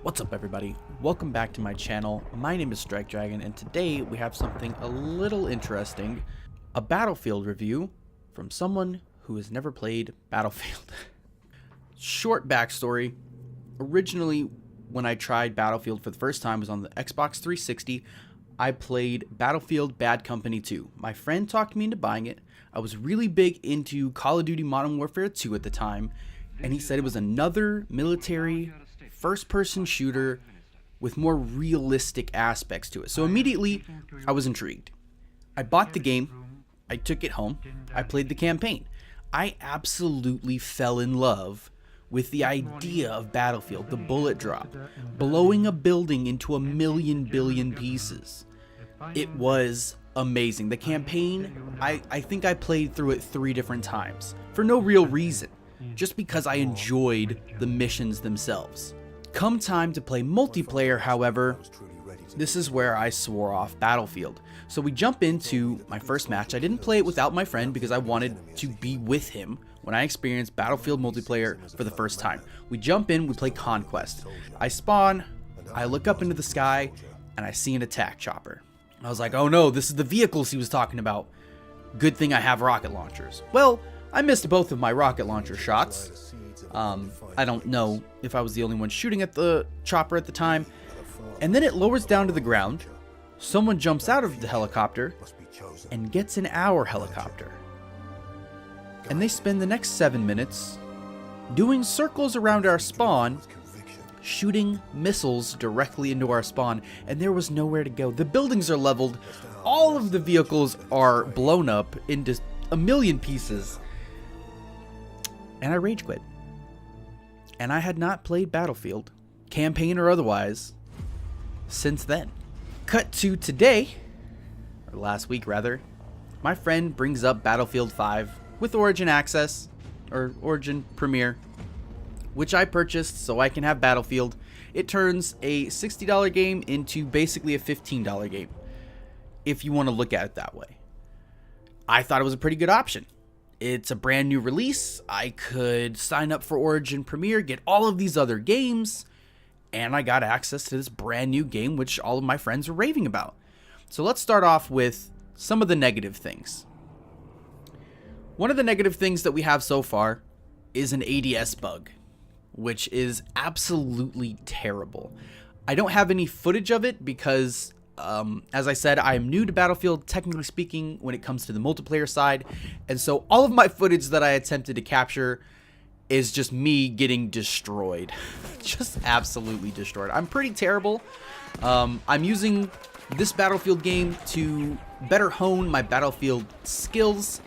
What's up, everybody? Welcome back to my channel. My name is Strike Dragon, and today we have something a little interesting, a Battlefield review from someone who has never played Battlefield. Short backstory: originally when I tried Battlefield for the first time was on the Xbox 360. I played Battlefield Bad Company 2. My friend talked me into buying it. I was really big into Call of Duty Modern Warfare 2 at the time, and he said it was another military first-person shooter with more realistic aspects to it. So immediately, I was intrigued. I bought the game, I took it home, I played the campaign. I absolutely fell in love with the idea of Battlefield, the bullet drop, blowing a building into a million billion pieces. It was amazing. The campaign, I think I played through it 3 different times, for no real reason, just because I enjoyed the missions themselves. Come time to play multiplayer, however, this is where I swore off Battlefield. So we jump into my first match. I didn't play it without my friend because I wanted to be with him when I experienced Battlefield multiplayer for the first time. We jump in, we play Conquest. I spawn, I look up into the sky, and I see an attack chopper. I was like, oh no, this is the vehicles he was talking about. Good thing I have rocket launchers. Well, I missed both of my rocket launcher shots. I don't know if I was the only one shooting at the chopper at the time. And then it lowers down to the ground. Someone jumps out of the helicopter and gets in our helicopter. And they spend the next 7 minutes doing circles around our spawn, shooting missiles directly into our spawn, and there was nowhere to go. The buildings are leveled. All of the vehicles are blown up into a million pieces. And I rage quit. And I had not played Battlefield, campaign or otherwise, since then. Cut to today, or last week rather, my friend brings up Battlefield 5 with Origin Access, or Origin Premier, which I purchased so I can have Battlefield. It turns a $60 game into basically a $15 game, if you want to look at it that way. I thought it was a pretty good option. It's a brand new release. I could sign up for Origin Premier, get all of these other games, and I got access to this brand new game, which all of my friends were raving about. So let's start off with some of the negative things. One of the negative things that we have so far is an ADS bug, which is absolutely terrible. I don't have any footage of it because, as I said, I am new to Battlefield, technically speaking, when it comes to the multiplayer side. And so all of my footage that I attempted to capture is just me getting destroyed. Just absolutely destroyed. I'm pretty terrible. I'm using this Battlefield game to better hone my Battlefield skills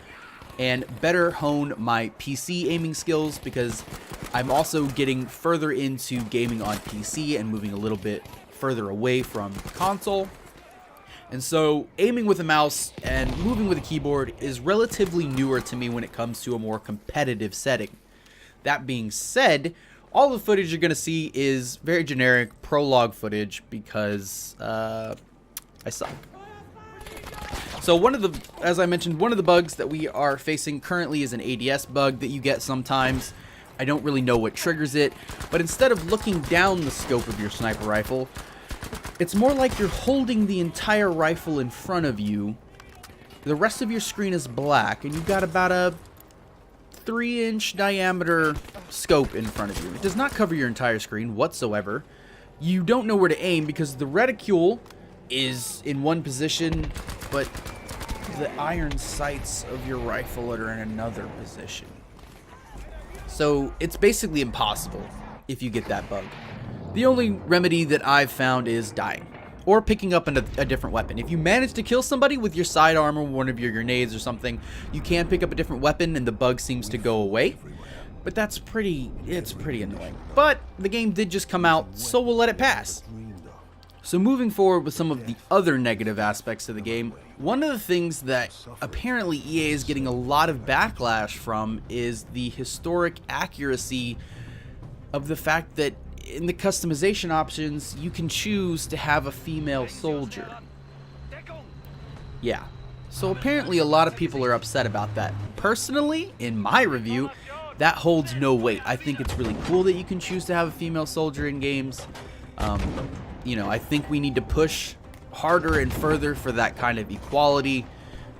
and better hone my PC aiming skills, because I'm also getting further into gaming on PC and moving a little bit further away from console. And so aiming with a mouse and moving with a keyboard is relatively newer to me when it comes to a more competitive setting. That being said, all the footage you're going to see is very generic prologue footage because I suck. So as I mentioned, one of the bugs that we are facing currently is an ADS bug that you get sometimes. I don't really know what triggers it, but instead of looking down the scope of your sniper rifle, it's more like you're holding the entire rifle in front of you. The rest of your screen is black, and you've got about a 3-inch diameter scope in front of you. It does not cover your entire screen whatsoever. You don't know where to aim because the reticule is in one position, but the iron sights of your rifle are in another position. So it's basically impossible if you get that bug. The only remedy that I've found is dying, or picking up a different weapon. If you manage to kill somebody with your sidearm or one of your grenades or something, you can pick up a different weapon and the bug seems to go away. But it's pretty annoying. But the game did just come out, so we'll let it pass. So moving forward with some of the other negative aspects of the game, one of the things that apparently EA is getting a lot of backlash from is the historic accuracy of the fact that in the customization options, you can choose to have a female soldier. Yeah. So apparently a lot of people are upset about that. Personally, in my review, that holds no weight. I think it's really cool that you can choose to have a female soldier in games. You know, I think we need to push harder and further for that kind of equality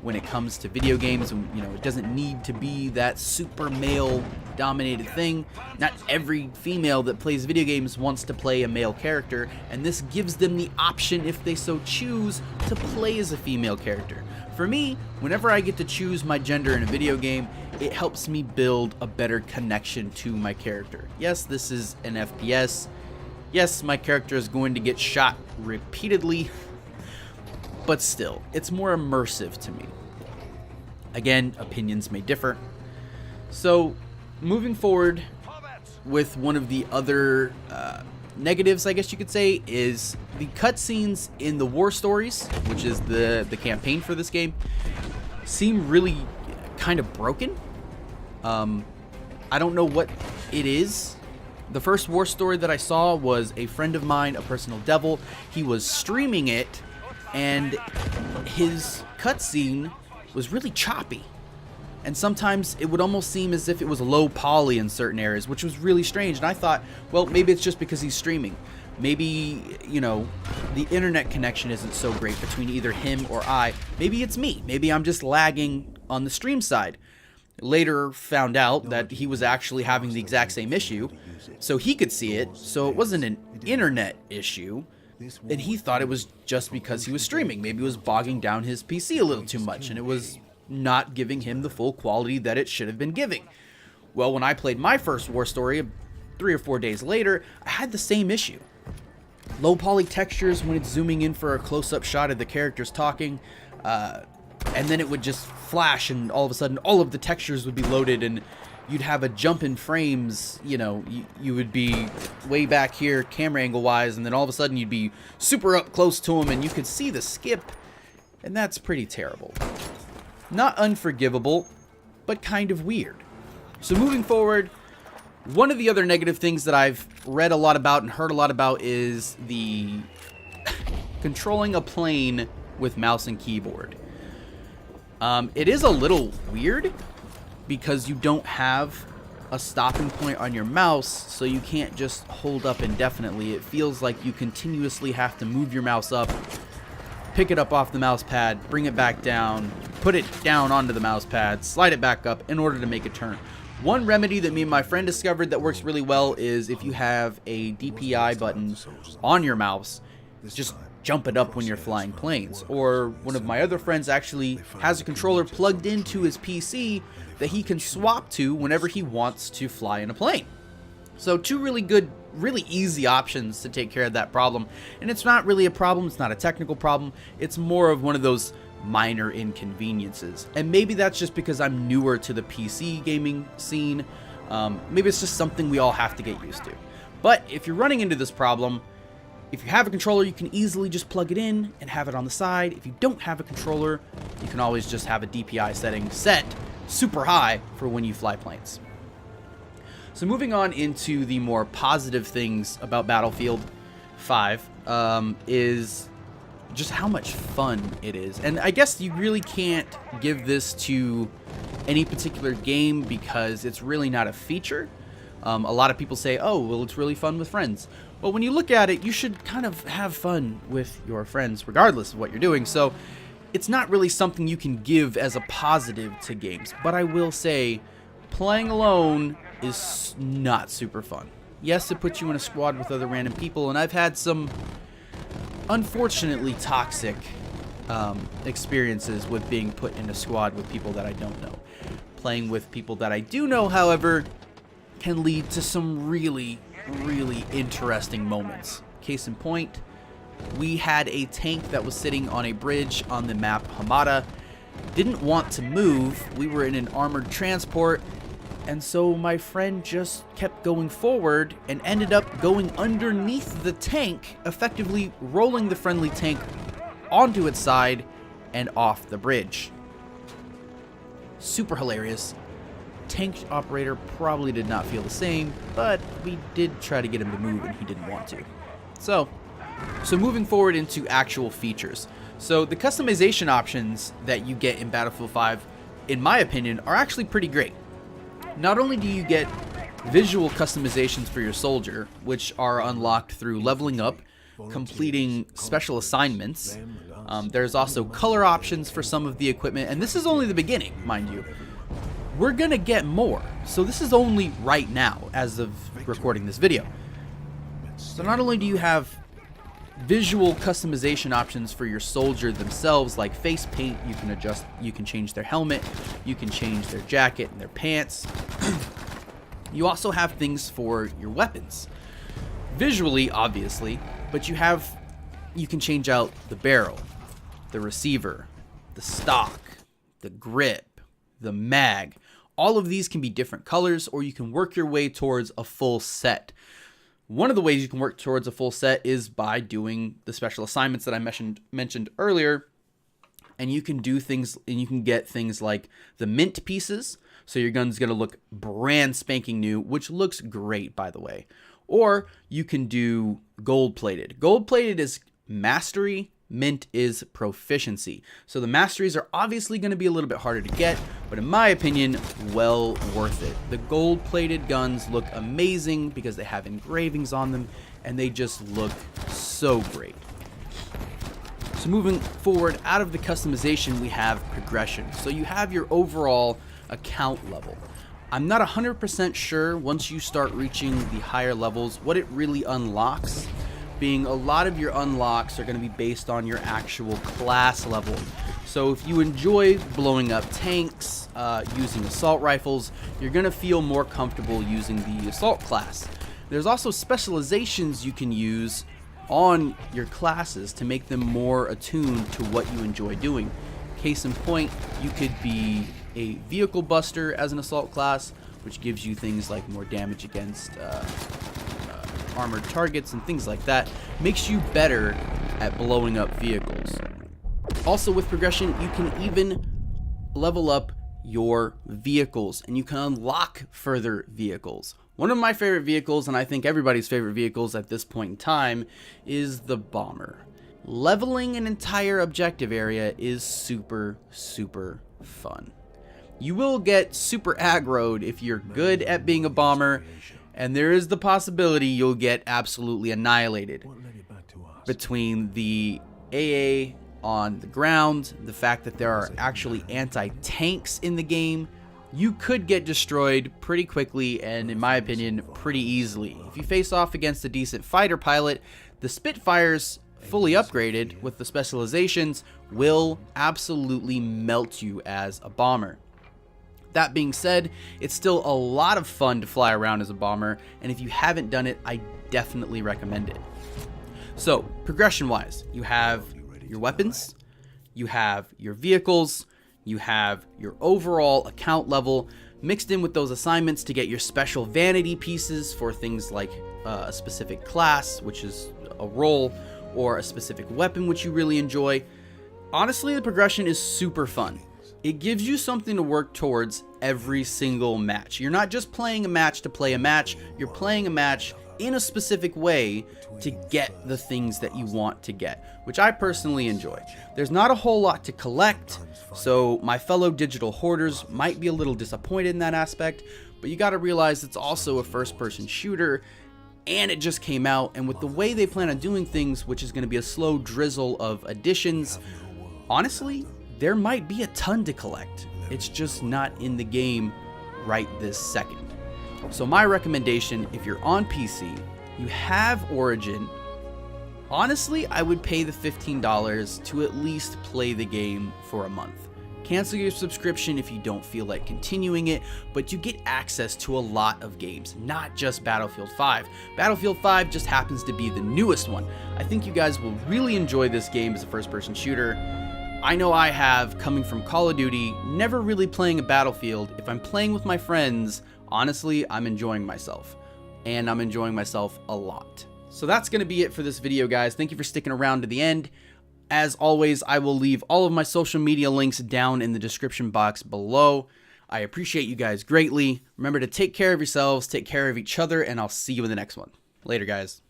when it comes to video games. And, you know, it doesn't need to be that super male dominated thing. Not every female that plays video games wants to play a male character, and this gives them the option, if they so choose, to play as a female character. For me, whenever I get to choose my gender in a video game, it helps me build a better connection to my character. Yes, this is an FPS. Yes, my character is going to get shot repeatedly, but still, it's more immersive to me. Again, opinions may differ. So, moving forward with one of the other negatives, I guess you could say, is the cutscenes in the war stories, which is the campaign for this game, seem really kind of broken. I don't know what it is. The first war story that I saw was a friend of mine, a personal devil. He was streaming it, and his cutscene was really choppy. And sometimes it would almost seem as if it was low poly in certain areas, which was really strange. And I thought, well, maybe it's just because he's streaming. Maybe, you know, the internet connection isn't so great between either him or I. Maybe it's me. Maybe I'm just lagging on the stream side. Later found out that he was actually having the exact same issue, so he could see it, so it wasn't an internet issue, and he thought it was just because he was streaming. Maybe it was bogging down his PC a little too much, and it was not giving him the full quality that it should have been giving. Well, when I played my first war story 3 or 4 days later, I had the same issue. Low poly textures when it's zooming in for a close-up shot of the characters talking, and then it would just flash, and all of a sudden all of the textures would be loaded, and you'd have a jump in frames. You know, you would be way back here camera angle wise, and then all of a sudden you'd be super up close to him and you could see the skip, and that's pretty terrible. Not unforgivable, but kind of weird. So moving forward, one of the other negative things that I've read a lot about and heard a lot about is the controlling a plane with mouse and keyboard. It is a little weird because you don't have a stopping point on your mouse, so you can't just hold up indefinitely. It feels like you continuously have to move your mouse up, pick it up off the mouse pad, bring it back down, put it down onto the mouse pad, slide it back up in order to make a turn. One remedy that me and my friend discovered that works really well is if you have a DPI button on your mouse, just jump it up when you're flying planes. Or one of my other friends actually has a controller plugged into his PC that he can swap to whenever he wants to fly in a plane. So 2 really good, really easy options to take care of that problem. And it's not really a problem, it's not a technical problem, it's more of one of those minor inconveniences. And maybe that's just because I'm newer to the PC gaming scene. Maybe it's just something we all have to get used to. But if you're running into this problem, if you have a controller, you can easily just plug it in and have it on the side. If you don't have a controller, you can always just have a DPI setting set super high for when you fly planes. So moving on into the more positive things about Battlefield 5 is just how much fun it is. And I guess you really can't give this to any particular game because it's really not a feature. A lot of people say, oh, well, it's really fun with friends. Well, when you look at it, you should kind of have fun with your friends regardless of what you're doing. So it's not really something you can give as a positive to games. But I will say, playing alone is not super fun. Yes, it puts you in a squad with other random people, and I've had some unfortunately toxic experiences with being put in a squad with people that I don't know. Playing with people that I do know, however, can lead to some really interesting moments. Case in point, we had a tank that was sitting on a bridge on the map Hamada, didn't want to move. We were in an armored transport, and so my friend just kept going forward and ended up going underneath the tank, effectively rolling the friendly tank onto its side and off the bridge. Super hilarious. Tank operator probably did not feel the same, but we did try to get him to move and he didn't want to. So moving forward into actual features. So the customization options that you get in Battlefield 5, in my opinion, are actually pretty great. Not only do you get visual customizations for your soldier, which are unlocked through leveling up, completing special assignments. There's also color options for some of the equipment, and this is only the beginning, mind you. We're gonna get more, so this is only right now as of recording this video. So not only do you have visual customization options for your soldier themselves, like face paint, you can change their helmet, you can change their jacket and their pants. You also have things for your weapons. Visually, obviously, but you can change out the barrel, the receiver, the stock, the grip, the mag. All of these can be different colors, or you can work your way towards a full set. One of the ways you can work towards a full set is by doing the special assignments that I mentioned earlier. And you can do things, and you can get things like the mint pieces. So your gun's going to look brand spanking new, which looks great, by the way. Or you can do gold plated. Gold plated is mastery, mint is proficiency. So the masteries are obviously going to be a little bit harder to get, but in my opinion, well worth it. The gold plated guns look amazing because they have engravings on them, and they just look so great. So moving forward, out of the customization, we have progression. So you have your overall account level. I'm not 100% sure once you start reaching the higher levels what it really unlocks, being a lot of your unlocks are going to be based on your actual class level. So if you enjoy blowing up tanks, using assault rifles, you're going to feel more comfortable using the assault class. There's also specializations you can use on your classes to make them more attuned to what you enjoy doing. Case in point, you could be a vehicle buster as an assault class, which gives you things like more damage against armored targets and things like that. Makes you better at blowing up vehicles. Also with progression, you can even level up your vehicles, and you can unlock further vehicles. One of my favorite vehicles, and I think everybody's favorite vehicles at this point in time, is the bomber. Leveling an entire objective area is super fun. You will get super aggroed if you're good at being a bomber, and there is the possibility you'll get absolutely annihilated. Between the AA on the ground, the fact that there are actually anti-tanks in the game, you could get destroyed pretty quickly and, in my opinion, pretty easily. If you face off against a decent fighter pilot, the Spitfires, fully upgraded with the specializations, will absolutely melt you as a bomber. That being said, it's still a lot of fun to fly around as a bomber, and if you haven't done it, I definitely recommend it. So, progression-wise, you have your weapons, you have your vehicles, you have your overall account level, mixed in with those assignments to get your special vanity pieces for things like a specific class, which is a role, or a specific weapon which you really enjoy. Honestly, the progression is super fun. It gives you something to work towards every single match. You're not just playing a match to play a match, you're playing a match in a specific way to get the things that you want to get, which I personally enjoy. There's not a whole lot to collect, so my fellow digital hoarders might be a little disappointed in that aspect, but you gotta realize it's also a first-person shooter, and it just came out, and with the way they plan on doing things, which is going to be a slow drizzle of additions, honestly, there might be a ton to collect. It's just not in the game right this second. So my recommendation, if you're on PC, you have Origin, honestly, I would pay the $15 to at least play the game for a month. Cancel your subscription if you don't feel like continuing it, but you get access to a lot of games, not just Battlefield 5. Battlefield 5 just happens to be the newest one. I think you guys will really enjoy this game as a first-person shooter. I know I have, coming from Call of Duty, never really playing a Battlefield. If I'm playing with my friends, honestly, I'm enjoying myself. And I'm enjoying myself a lot. So that's going to be it for this video, guys. Thank you for sticking around to the end. As always, I will leave all of my social media links down in the description box below. I appreciate you guys greatly. Remember to take care of yourselves, take care of each other, and I'll see you in the next one. Later, guys.